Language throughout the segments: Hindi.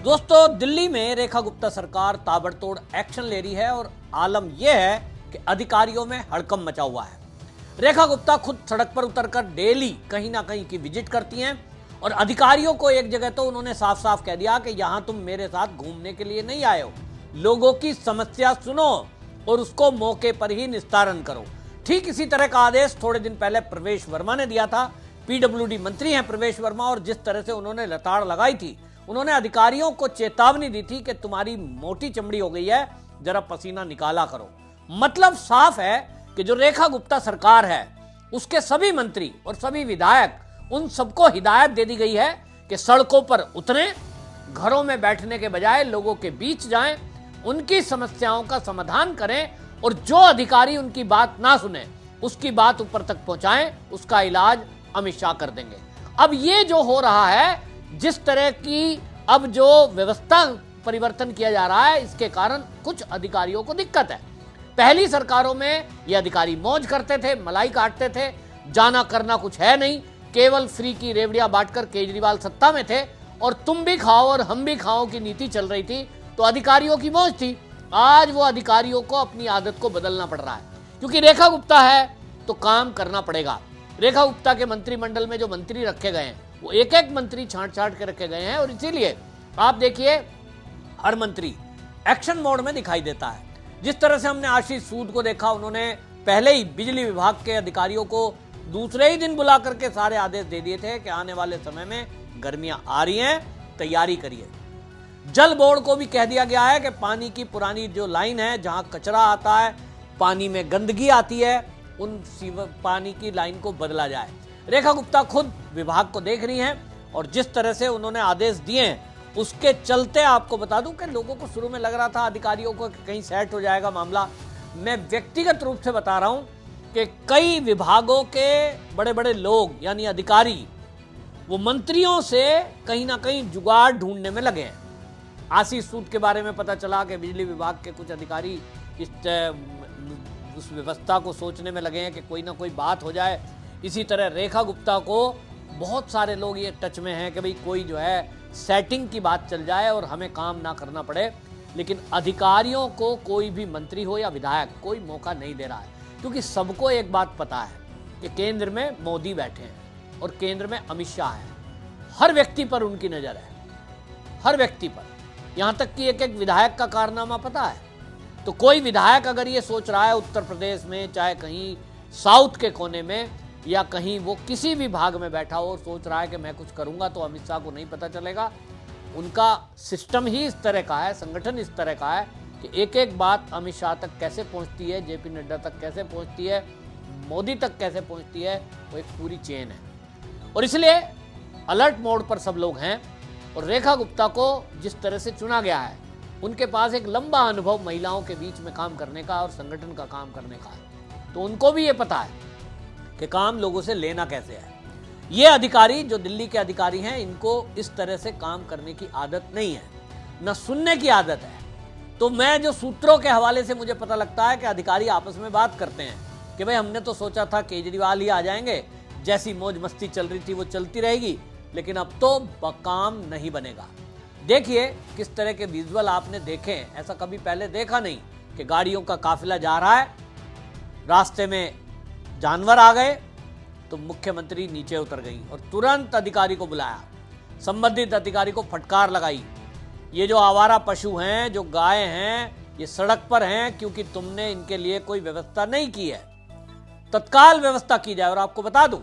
दोस्तों, दिल्ली में रेखा गुप्ता सरकार ताबड़तोड़ एक्शन ले रही है और आलम यह है कि अधिकारियों में हड़कंप मचा हुआ है। रेखा गुप्ता खुद सड़क पर उतरकर डेली कहीं ना कहीं की विजिट करती हैं और अधिकारियों को एक जगह तो उन्होंने साफ साफ कह दिया कि यहां तुम मेरे साथ घूमने के लिए नहीं आए हो, लोगों की समस्या सुनो और उसको मौके पर ही निस्तारण करो। ठीक इसी तरह का आदेश थोड़े दिन पहले प्रवेश वर्मा ने दिया था। पीडब्ल्यूडी मंत्री हैं प्रवेश वर्मा, और जिस तरह से उन्होंने लताड़ लगाई थी, उन्होंने अधिकारियों को चेतावनी दी थी कि तुम्हारी मोटी चमड़ी हो गई है, जरा पसीना निकाला करो। मतलब साफ है कि जो रेखा गुप्ता सरकार है उसके सभी मंत्री और सभी विधायक, उन सबको हिदायत दे दी गई है कि सड़कों पर उतरें, घरों में बैठने के बजाय लोगों के बीच जाएं, उनकी समस्याओं का समाधान करें और जो अधिकारी उनकी बात ना सुने उसकी बात ऊपर तक पहुंचाएं, उसका इलाज अमित शाह कर देंगे। अब ये जो हो रहा है, जिस तरह की अब जो व्यवस्था परिवर्तन किया जा रहा है, इसके कारण कुछ अधिकारियों को दिक्कत है। पहली सरकारों में ये अधिकारी मौज करते थे, मलाई काटते थे, जाना करना कुछ है नहीं, केवल फ्री की रेवड़ियां बांटकर केजरीवाल सत्ता में थे और तुम भी खाओ और हम भी खाओ की नीति चल रही थी, तो अधिकारियों की मौज थी। आज वो अधिकारियों को अपनी आदत को बदलना पड़ रहा है, क्योंकि रेखा गुप्ता है तो काम करना पड़ेगा। रेखा गुप्ता के मंत्रिमंडल में जो मंत्री रखे गए हैं वो एक एक मंत्री छांट छांट के रखे गए हैं, और इसीलिए आप देखिए हर मंत्री एक्शन मोड में दिखाई देता है। जिस तरह से हमने आशीष सूद को देखा, उन्होंने पहले ही बिजली विभाग के अधिकारियों को दूसरे ही दिन बुला करके सारे आदेश दे दिए थे कि आने वाले समय में गर्मियां आ रही हैं, तैयारी करिए। जल बोर्ड को भी कह दिया गया है कि पानी की पुरानी जो लाइन है, जहां कचरा आता है, पानी में गंदगी आती है, उन पानी की लाइन को बदला जाए। रेखा गुप्ता खुद विभाग को देख रही हैं और जिस तरह से उन्होंने आदेश दिए हैं उसके चलते आपको बता दूं कि लोगों को शुरू में लग रहा था अधिकारियों को कहीं सेट हो जाएगा मामला। मैं व्यक्तिगत रूप से बता रहा हूं कि कई विभागों के बड़े बड़े लोग यानी अधिकारी वो मंत्रियों से कहीं ना कहीं जुगाड़ ढूंढने में लगे हैं। आशीष सूद के बारे में पता चला कि बिजली विभाग के कुछ अधिकारी उस व्यवस्था को सोचने में लगे हैं कि कोई ना कोई बात हो जाए। इसी तरह रेखा गुप्ता को बहुत सारे लोग ये टच में हैं कि भाई कोई जो है सेटिंग की बात चल जाए और हमें काम ना करना पड़े, लेकिन अधिकारियों को कोई भी मंत्री हो या विधायक कोई मौका नहीं दे रहा है, क्योंकि सबको एक बात पता है कि केंद्र में मोदी बैठे हैं और केंद्र में अमित शाह है। हर व्यक्ति पर उनकी नज़र है, हर व्यक्ति पर, यहाँ तक कि एक एक विधायक का कारनामा पता है। तो कोई विधायक अगर ये सोच रहा है उत्तर प्रदेश में, चाहे कहीं साउथ के कोने में या कहीं वो किसी भी भाग में बैठा हो और सोच रहा है कि मैं कुछ करूंगा तो अमित शाह को नहीं पता चलेगा, उनका सिस्टम ही इस तरह का है, संगठन इस तरह का है कि एक एक बात अमित शाह तक कैसे पहुंचती है, जेपी नड्डा तक कैसे पहुंचती है, मोदी तक कैसे पहुंचती है, वो एक पूरी चेन है। और इसलिए अलर्ट मोड पर सब लोग हैं। और रेखा गुप्ता को जिस तरह से चुना गया है, उनके पास एक लंबा अनुभव महिलाओं के बीच में काम करने का और संगठन का काम करने का है, तो उनको भी ये पता है कि काम लोगों से लेना कैसे है। ये अधिकारी जो दिल्ली के अधिकारी हैं, इनको इस तरह से काम करने की आदत नहीं है, न सुनने की आदत है। तो मैं जो सूत्रों के हवाले से मुझे पता लगता है कि अधिकारी आपस में बात करते हैं कि भाई हमने तो सोचा था केजरीवाल ही आ जाएंगे, जैसी मौज मस्ती चल रही थी वो चलती रहेगी, लेकिन अब तो काम नहीं बनेगा। देखिए किस तरह के विजुअल आपने देखे, ऐसा कभी पहले देखा नहीं कि गाड़ियों का काफिला जा रहा है, रास्ते में जानवर आ गए तो मुख्यमंत्री नीचे उतर गई और तुरंत अधिकारी को बुलाया, संबंधित अधिकारी को फटकार लगाई, ये जो आवारा पशु हैं, जो गाय हैं, ये सड़क पर हैं क्योंकि तुमने इनके लिए कोई व्यवस्था नहीं की है, तत्काल व्यवस्था की जाए। और आपको बता दूं,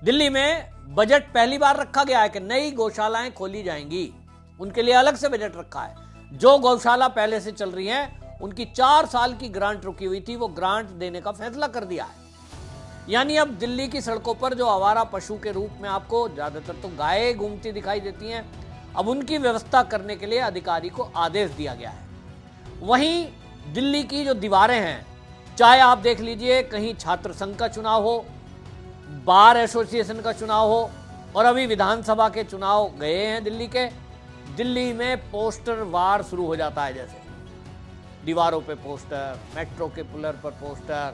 दिल्ली में बजट पहली बार रखा गया है कि नई गौशालाएं खोली जाएंगी, उनके लिए अलग से बजट रखा है। जो गौशाला पहले से चल रही हैं उनकी 4 साल की ग्रांट रुकी हुई थी, वो ग्रांट देने का फैसला कर दिया है। यानी अब दिल्ली की सड़कों पर जो आवारा पशु के रूप में आपको ज्यादातर तो गायें घूमती दिखाई देती हैं, अब उनकी व्यवस्था करने के लिए अधिकारी को आदेश दिया गया है। वहीं दिल्ली की जो दीवारें हैं, चाहे आप देख लीजिए कहीं छात्र संघ का चुनाव हो, बार एसोसिएशन का चुनाव हो, और अभी विधानसभा के चुनाव गए हैं दिल्ली के, दिल्ली में पोस्टर वार शुरू हो जाता है। जैसे दीवारों पे पोस्टर, मेट्रो के पिलर पर पोस्टर,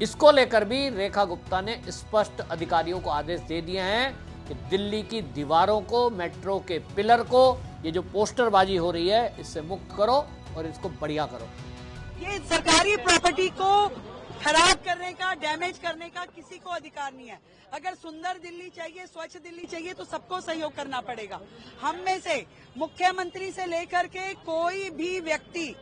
इसको लेकर भी रेखा गुप्ता ने स्पष्ट अधिकारियों को आदेश दे दिए हैं कि दिल्ली की दीवारों को, मेट्रो के पिलर को ये जो पोस्टरबाजी हो रही है इससे मुक्त करो और इसको बढ़िया करो। ये सरकारी प्रॉपर्टी को खराब करने का, डैमेज करने का किसी को अधिकार नहीं है। अगर सुंदर दिल्ली चाहिए, स्वच्छ दिल्ली चाहिए तो सबको सहयोग करना पड़ेगा। हम में से मुख्यमंत्री से लेकर के कोई भी व्यक्ति,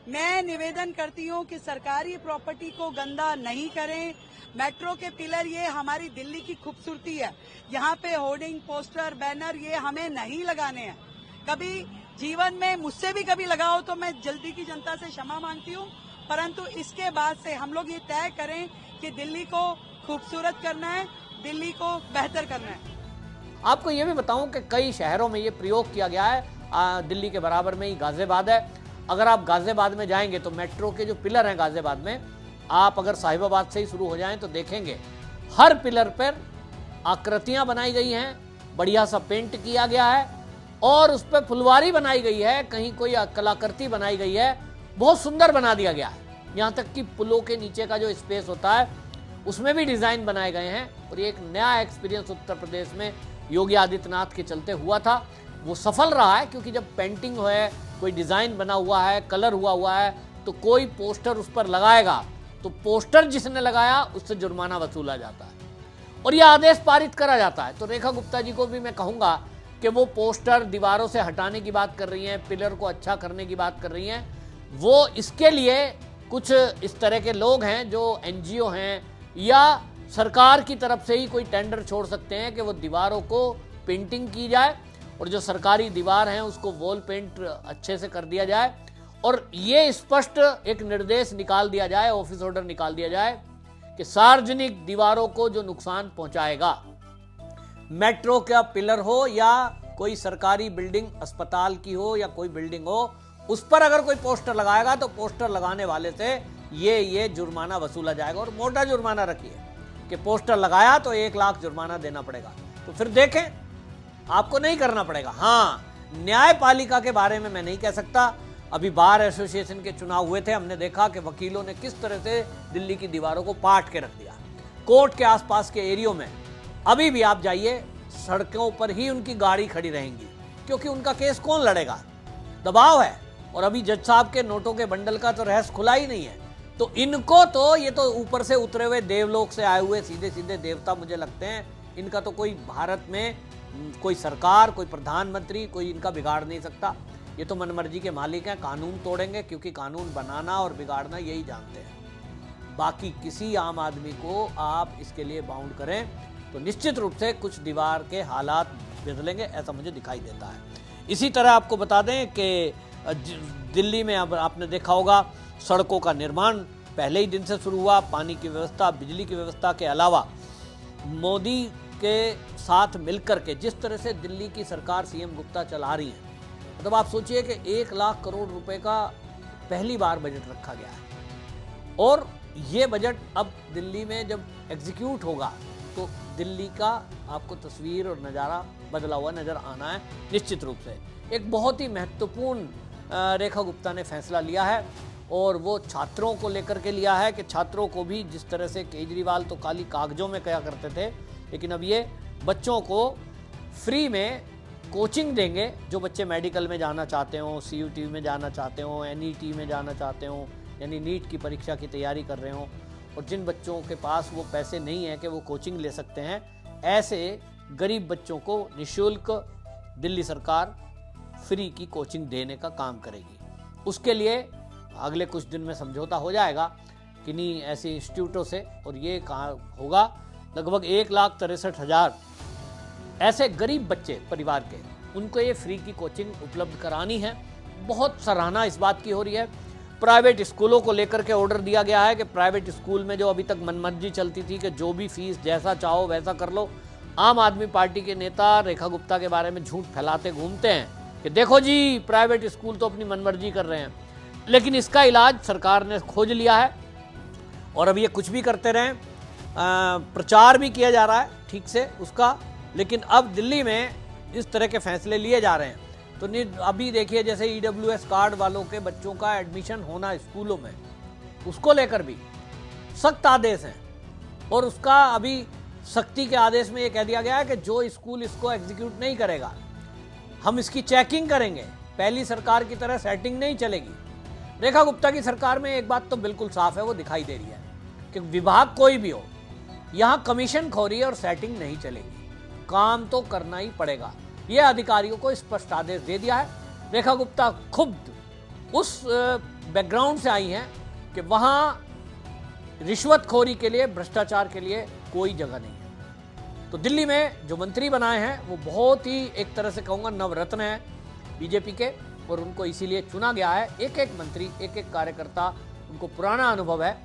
मैं निवेदन करती हूँ कि सरकारी प्रॉपर्टी को गंदा नहीं करें। मेट्रो के पिलर ये हमारी दिल्ली की खूबसूरती है। यहाँ पे होर्डिंग, पोस्टर, बैनर ये हमें नहीं लगाने हैं। कभी जीवन में मुझसे भी कभी लगाओ तो मैं जल्दी की जनता से क्षमा मांगती हूँ, परंतु इसके बाद से हम लोग ये तय करें कि दिल्ली को खूबसूरत करना है, दिल्ली को बेहतर करना है। आपको ये भी बताऊं कि कई शहरों में ये प्रयोग किया गया है। दिल्ली के बराबर में ही गाजियाबाद है। अगर आप गाजियाबाद में जाएंगे तो मेट्रो के जो पिलर हैं गाजियाबाद में, आप अगर साहिबाबाद से ही शुरू हो जाएं तो देखेंगे हर पिलर पर आकृतियां बनाई गई हैं, बढ़िया सा पेंट किया गया है और उस पर फुलवारी बनाई गई है, कहीं कोई कलाकृति बनाई गई है, बहुत सुंदर बना दिया गया है। यहाँ तक कि पुलों के नीचे का जो स्पेस होता है उसमें भी डिजाइन बनाए गए हैं। और ये एक नया एक्सपीरियंस उत्तर प्रदेश में योगी आदित्यनाथ के चलते हुआ था, वो सफल रहा है, क्योंकि जब पेंटिंग है, कोई डिजाइन बना हुआ है, कलर हुआ है, तो कोई पोस्टर उस पर लगाएगा तो पोस्टर जिसने लगाया उससे जुर्माना वसूला जाता है और यह आदेश पारित करा जाता है। तो रेखा गुप्ता जी को भी मैं कहूंगा कि वो पोस्टर दीवारों से हटाने की बात कर रही हैं, पिलर को अच्छा करने की बात कर रही हैं, वो इसके लिए कुछ इस तरह के लोग हैं जो एनजीओ हैं या सरकार की तरफ से ही कोई टेंडर छोड़ सकते हैं कि वो दीवारों को पेंटिंग की जाए और जो सरकारी दीवार हैं उसको वॉल पेंट अच्छे से कर दिया जाए और ये स्पष्ट एक निर्देश निकाल दिया जाए, ऑफिस ऑर्डर निकाल दिया जाए कि सार्वजनिक दीवारों को जो नुकसान पहुंचाएगा, मेट्रो का पिलर हो या कोई सरकारी बिल्डिंग, अस्पताल की हो या कोई बिल्डिंग हो, उस पर अगर कोई पोस्टर लगाएगा तो पोस्टर लगाने वाले से ये जुर्माना वसूला जाएगा। और मोटा जुर्माना रखिए कि पोस्टर लगाया तो 1 लाख जुर्माना देना पड़ेगा। तो फिर देखें, आपको नहीं करना पड़ेगा। हाँ, न्यायपालिका के बारे में मैं नहीं कह सकता। अभी बार एसोसिएशन के चुनाव हुए थे, हमने देखा कि वकीलों ने किस तरह से दिल्ली की दीवारों को पाट के रख दिया। कोर्ट के आसपास के एरियो में अभी भी आप जाइए, सड़कों पर ही उनकी गाड़ी खड़ी रहेंगी, क्योंकि उनका केस कौन लड़ेगा, दबाव है। और अभी जज साहब के नोटों के बंडल का तो रहस्य खुला ही नहीं है। तो इनको तो ये तो ऊपर से उतरे हुए देवलोक से आए हुए सीधे सीधे देवता मुझे लगते हैं। इनका तो कोई भारत में कोई सरकार, कोई प्रधानमंत्री, कोई इनका बिगाड़ नहीं सकता। ये तो मनमर्जी के मालिक हैं, कानून तोड़ेंगे, क्योंकि कानून बनाना और बिगाड़ना यही जानते हैं। बाकी किसी आम आदमी को आप इसके लिए बाउंड करें तो निश्चित रूप से कुछ दीवार के हालात बदलेंगे, ऐसा मुझे दिखाई देता है। इसी तरह आपको बता दें कि दिल्ली में अब आपने देखा होगा सड़कों का निर्माण पहले ही दिन से शुरू हुआ। पानी की व्यवस्था, बिजली की व्यवस्था के अलावा मोदी के साथ मिलकर के जिस तरह से दिल्ली की सरकार सीएम गुप्ता चला रही है, मतलब आप सोचिए कि 1 लाख करोड़ रुपए का पहली बार बजट रखा गया है और ये बजट अब दिल्ली में जब एग्जीक्यूट होगा तो दिल्ली का आपको तस्वीर और नज़ारा बदला हुआ नज़र आना है निश्चित रूप से। एक बहुत ही महत्वपूर्ण रेखा गुप्ता ने फैसला लिया है और वो छात्रों को लेकर के लिया है कि छात्रों को भी, जिस तरह से केजरीवाल तो खाली कागजों में कहा करते थे, लेकिन अब ये बच्चों को फ्री में कोचिंग देंगे। जो बच्चे मेडिकल में जाना चाहते हो, सीयूटी में जाना चाहते हो, एनईटी में जाना चाहते हो, यानी नीट की परीक्षा की तैयारी कर रहे हो, और जिन बच्चों के पास वो पैसे नहीं है कि वो कोचिंग ले सकते हैं, ऐसे गरीब बच्चों को निःशुल्क दिल्ली सरकार फ्री की कोचिंग देने का काम करेगी। उसके लिए अगले कुछ दिन में समझौता हो जाएगा किन्हीं ऐसे इंस्टीट्यूटों से और ये कहाँ होगा, लगभग 1,63,000 ऐसे गरीब बच्चे परिवार के, उनको ये फ्री की कोचिंग उपलब्ध करानी है। बहुत सराहना इस बात की हो रही है। प्राइवेट स्कूलों को लेकर के ऑर्डर दिया गया है कि प्राइवेट स्कूल में जो अभी तक मनमर्जी चलती थी कि जो भी फीस जैसा चाहो वैसा कर लो, आम आदमी पार्टी के नेता रेखा गुप्ता के बारे में झूठ फैलाते घूमते हैं कि देखो जी प्राइवेट स्कूल तो अपनी मनमर्जी कर रहे हैं, लेकिन इसका इलाज सरकार ने खोज लिया है और अब ये कुछ भी करते रहें, प्रचार भी किया जा रहा है ठीक से उसका, लेकिन अब दिल्ली में इस तरह के फैसले लिए जा रहे हैं। तो अभी देखिए जैसे EWS कार्ड वालों के बच्चों का एडमिशन होना स्कूलों में, उसको लेकर भी सख्त आदेश हैं और उसका अभी सख्ती के आदेश में ये कह दिया गया है कि जो स्कूल इसको एग्जीक्यूट नहीं करेगा, हम इसकी चेकिंग करेंगे। पहली सरकार की तरह सेटिंग नहीं चलेगी। रेखा गुप्ता की सरकार में एक बात तो बिल्कुल साफ है, वो दिखाई दे रही है कि विभाग कोई भी हो, यहां कमीशन खोरी और सेटिंग नहीं चलेगी, काम तो करना ही पड़ेगा। यह अधिकारियों को स्पष्ट आदेश दे दिया है। रेखा गुप्ता खुद उस बैकग्राउंड से आई हैं कि वहां रिश्वतखोरी के लिए, भ्रष्टाचार के लिए कोई जगह नहीं है। तो दिल्ली में जो मंत्री बनाए हैं वो बहुत ही, एक तरह से कहूंगा, नवरत्न है बीजेपी के, और उनको इसीलिए चुना गया है। एक एक मंत्री, एक एक कार्यकर्ता, उनको पुराना अनुभव है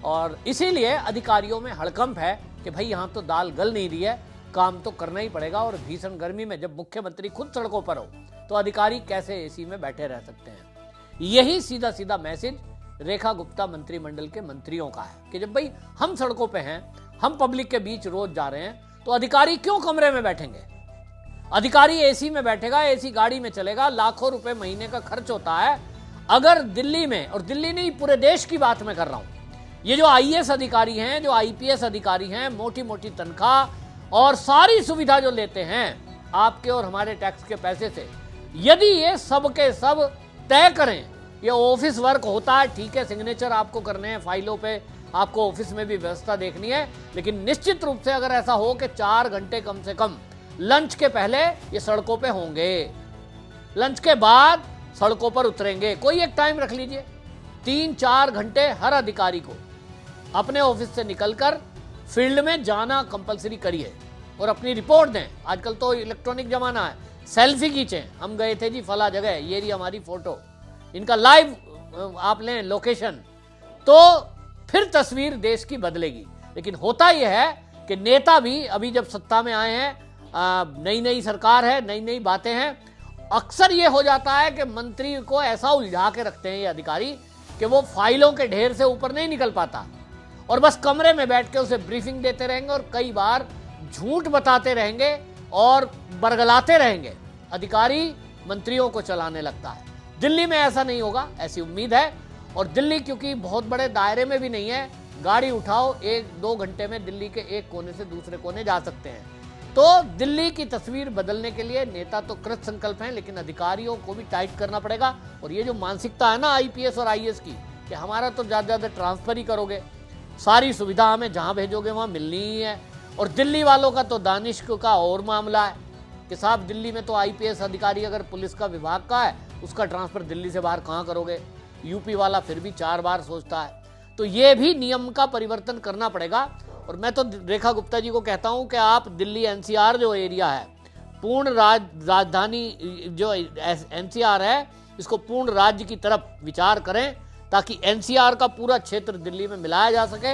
और इसीलिए अधिकारियों में हड़कंप है कि भाई यहाँ तो दाल गल नहीं रही है, काम तो करना ही पड़ेगा। और भीषण गर्मी में जब मुख्यमंत्री खुद सड़कों पर हो तो अधिकारी कैसे एसी में बैठे रह सकते हैं। यही सीधा सीधा मैसेज रेखा गुप्ता मंत्रिमंडल के मंत्रियों का है कि जब भाई हम सड़कों पे हैं, हम पब्लिक के बीच रोज जा रहे हैं, तो अधिकारी क्यों कमरे में बैठेंगे? अधिकारी एसी में बैठेगा, एसी गाड़ी में चलेगा, लाखों रुपए महीने का खर्च होता है। अगर दिल्ली में, और दिल्ली नहीं पूरे देश की बात मैं कर रहा हूं, ये जो आईएएस अधिकारी हैं, जो आईपीएस अधिकारी हैं, मोटी मोटी तनख्वाह और सारी सुविधा जो लेते हैं आपके और हमारे टैक्स के पैसे से, यदि ये सब के सब तय करें, ये ऑफिस वर्क होता है, ठीक है, सिग्नेचर आपको करने हैं फाइलों पे, आपको ऑफिस में भी व्यवस्था देखनी है, लेकिन निश्चित रूप से अगर ऐसा हो कि 4 घंटे कम से कम लंच के पहले ये सड़कों पे होंगे, लंच के बाद सड़कों पर उतरेंगे, कोई एक टाइम रख लीजिए, 3-4 घंटे हर अधिकारी को अपने ऑफिस से निकलकर फील्ड में जाना कंपलसरी करिए और अपनी रिपोर्ट दें। आजकल तो इलेक्ट्रॉनिक जमाना है, सेल्फी खींचें, हम गए थे जी फला जगह, ये रही हमारी फोटो, इनका लाइव आप लें लोकेशन, तो फिर तस्वीर देश की बदलेगी। लेकिन होता यह है कि नेता भी अभी जब सत्ता में आए हैं, नई नई सरकार है, नई नई बातें हैं, अक्सर ये हो जाता है कि मंत्री को ऐसा उलझा के रखते हैं ये अधिकारी कि वो फाइलों के ढेर से ऊपर नहीं निकल पाता और बस कमरे में बैठ के उसे ब्रीफिंग देते रहेंगे और कई बार झूठ बताते रहेंगे और बरगलाते रहेंगे। अधिकारी मंत्रियों को चलाने लगता है। दिल्ली में ऐसा नहीं होगा, ऐसी उम्मीद है। और दिल्ली क्योंकि बहुत बड़े दायरे में भी नहीं है, गाड़ी उठाओ 1-2 घंटे में दिल्ली के एक कोने से दूसरे कोने जा सकते हैं। तो दिल्ली की तस्वीर बदलने के लिए नेता तो कृत संकल्प हैं, लेकिन अधिकारियों को भी टाइट करना पड़ेगा। और ये जो मानसिकता है ना आईपीएस और आईएएस की कि हमारा तो ज़्यादा ज़्यादा ट्रांसफर ही करोगे, सारी सुविधा हमें जहाँ भेजोगे वहाँ मिलनी ही है। और दिल्ली वालों का तो दानिश का और मामला है कि साहब दिल्ली में तो आईपीएस अधिकारी अगर पुलिस का विभाग का है, उसका ट्रांसफर दिल्ली से बाहर कहाँ करोगे? यूपी वाला फिर भी 4 बार सोचता है। तो ये भी नियम का परिवर्तन करना पड़ेगा। और मैं तो रेखा गुप्ता जी को कहता हूं कि आप दिल्ली एनसीआर जो एरिया है, पूर्ण राजधानी जो एनसीआर है, इसको पूर्ण राज्य की तरफ विचार करें ताकि एनसीआर का पूरा क्षेत्र दिल्ली में मिलाया जा सके।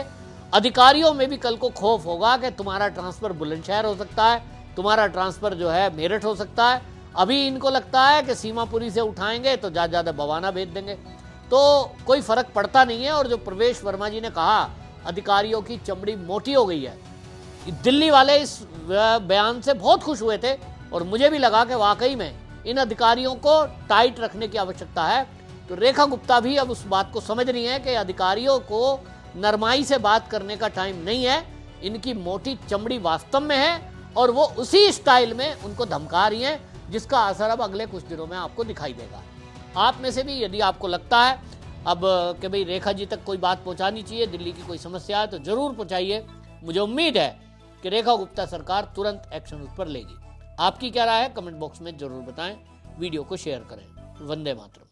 अधिकारियों में भी कल को खौफ होगा कि तुम्हारा ट्रांसफर बुलंदशहर हो सकता है, तुम्हारा ट्रांसफर जो है मेरठ हो सकता है। अभी इनको लगता है कि सीमापुरी से उठाएंगे तो ज़्यादा बवाना भेज देंगे, तो कोई फर्क पड़ता नहीं है। और जो प्रवेश वर्मा जी ने कहा अधिकारियों की चमड़ी मोटी हो गई है, दिल्ली वाले इस बयान से बहुत खुश हुए थे और मुझे भी लगा कि वाकई में इन अधिकारियों को टाइट रखने की आवश्यकता है। तो रेखा गुप्ता भी अब उस बात को समझ रही हैं कि अधिकारियों को नरमाई से बात करने का टाइम नहीं है, इनकी मोटी चमड़ी वास्तव में है और वो उसी स्टाइल में उनको धमका रही हैं, जिसका असर अब अगले कुछ दिनों में आपको दिखाई देगा। आप में से भी यदि आपको लगता है अब कि भाई रेखा जी तक कोई बात पहुंचानी चाहिए, दिल्ली की कोई समस्या है, तो जरूर पहुंचाइए। मुझे उम्मीद है कि रेखा गुप्ता सरकार तुरंत एक्शन उस पर लेगी। आपकी क्या राय है कमेंट बॉक्स में जरूर बताएं, वीडियो को शेयर करें। वंदे मातरम।